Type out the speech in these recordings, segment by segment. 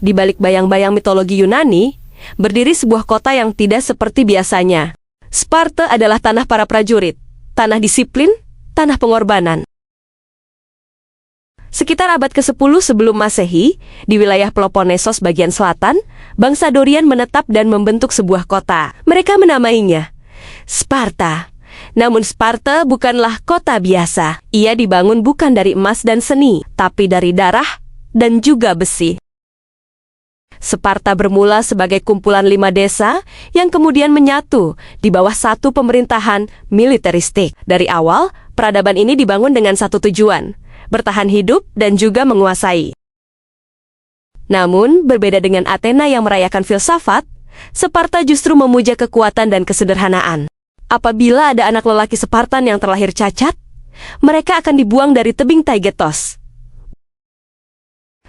Di balik bayang-bayang mitologi Yunani, berdiri sebuah kota yang tidak seperti biasanya. Sparta adalah tanah para prajurit, tanah disiplin, tanah pengorbanan. Sekitar abad ke-10 sebelum Masehi, di wilayah Peloponnesos bagian selatan, bangsa Dorian menetap dan membentuk sebuah kota. Mereka menamainya Sparta. Namun Sparta bukanlah kota biasa. Ia dibangun bukan dari emas dan seni, tapi dari darah dan juga besi. Sparta bermula sebagai kumpulan 5 desa yang kemudian menyatu di bawah satu pemerintahan militeristik. Dari awal, peradaban ini dibangun dengan satu tujuan: bertahan hidup dan juga menguasai. Namun, berbeda dengan Athena yang merayakan filsafat, Sparta justru memuja kekuatan dan kesederhanaan. Apabila ada anak lelaki Spartan yang terlahir cacat, mereka akan dibuang dari tebing Taygetos.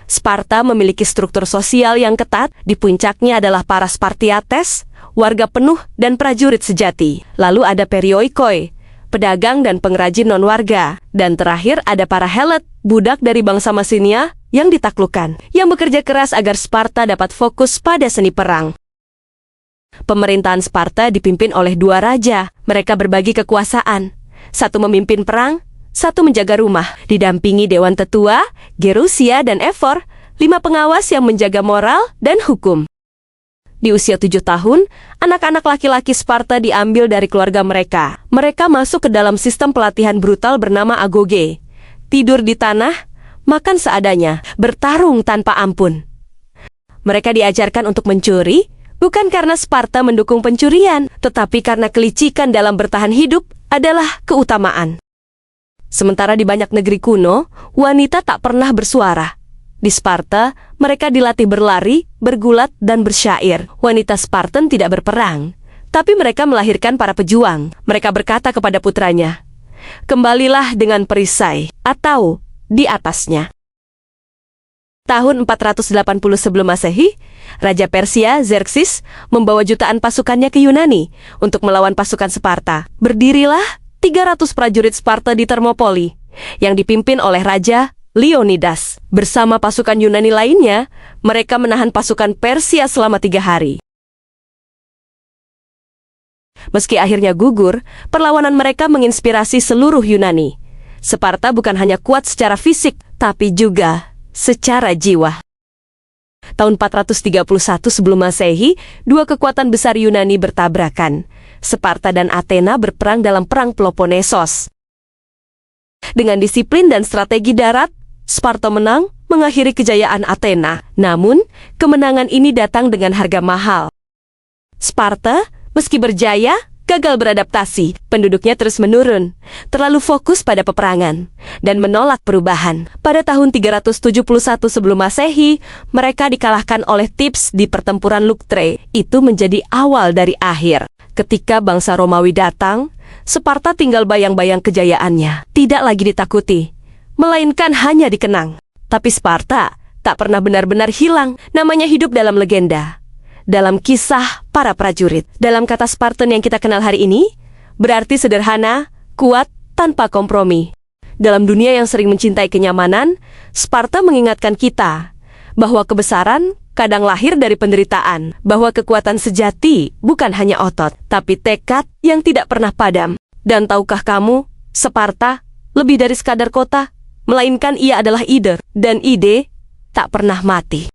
Sparta memiliki struktur sosial yang ketat, di puncaknya adalah para Spartiates, warga penuh dan prajurit sejati. Lalu ada perioikoi, pedagang dan pengrajin non-warga. Dan terakhir ada para Helet, budak dari bangsa Mesinia yang ditaklukkan, yang bekerja keras agar Sparta dapat fokus pada seni perang. Pemerintahan Sparta dipimpin oleh 2 raja. Mereka berbagi kekuasaan. Satu memimpin perang, satu menjaga rumah, didampingi Dewan Tetua, Gerusia, dan Efor, 5 pengawas yang menjaga moral dan hukum. Di usia 7 tahun, anak-anak laki-laki Sparta diambil dari keluarga mereka. Mereka masuk ke dalam sistem pelatihan brutal bernama agoge. Tidur di tanah, makan seadanya, bertarung tanpa ampun. Mereka diajarkan untuk mencuri, bukan karena Sparta mendukung pencurian, tetapi karena kelicikan dalam bertahan hidup adalah keutamaan. Sementara di banyak negeri kuno, wanita tak pernah bersuara. Di Sparta, mereka dilatih berlari, bergulat, dan bersyair. Wanita Spartan tidak berperang, tapi mereka melahirkan para pejuang. Mereka berkata kepada putranya, "Kembalilah dengan perisai," atau di atasnya. Tahun 480 sebelum Masehi, Raja Persia, Xerxes, membawa jutaan pasukannya ke Yunani untuk melawan pasukan Sparta. Berdirilah 300 prajurit Sparta di Thermopylae, yang dipimpin oleh Raja Leonidas. Bersama pasukan Yunani lainnya, mereka menahan pasukan Persia selama 3 hari. Meski akhirnya gugur, perlawanan mereka menginspirasi seluruh Yunani. Sparta bukan hanya kuat secara fisik, tapi juga secara jiwa. Tahun 431 sebelum Masehi, 2 kekuatan besar Yunani bertabrakan. Sparta dan Athena berperang dalam Perang Peloponnesos. Dengan disiplin dan strategi darat, Sparta menang, mengakhiri kejayaan Athena. Namun, kemenangan ini datang dengan harga mahal. Sparta, meski berjaya, gagal beradaptasi. Penduduknya terus menurun, terlalu fokus pada peperangan, dan menolak perubahan. Pada tahun 371 sebelum Masehi, mereka dikalahkan oleh Thebes di pertempuran Leuctre. Itu menjadi awal dari akhir. Ketika bangsa Romawi datang, Sparta tinggal bayang-bayang kejayaannya. Tidak lagi ditakuti, melainkan hanya dikenang. Tapi Sparta tak pernah benar-benar hilang. Namanya hidup dalam legenda, dalam kisah para prajurit. Dalam kata Spartan yang kita kenal hari ini, berarti sederhana, kuat, tanpa kompromi. Dalam dunia yang sering mencintai kenyamanan, Sparta mengingatkan kita bahwa kebesaran kadang lahir dari penderitaan, bahwa kekuatan sejati bukan hanya otot, tapi tekad yang tidak pernah padam. Dan tahukah kamu, Sparta lebih dari sekadar kota, melainkan ia adalah ide, dan ide tak pernah mati.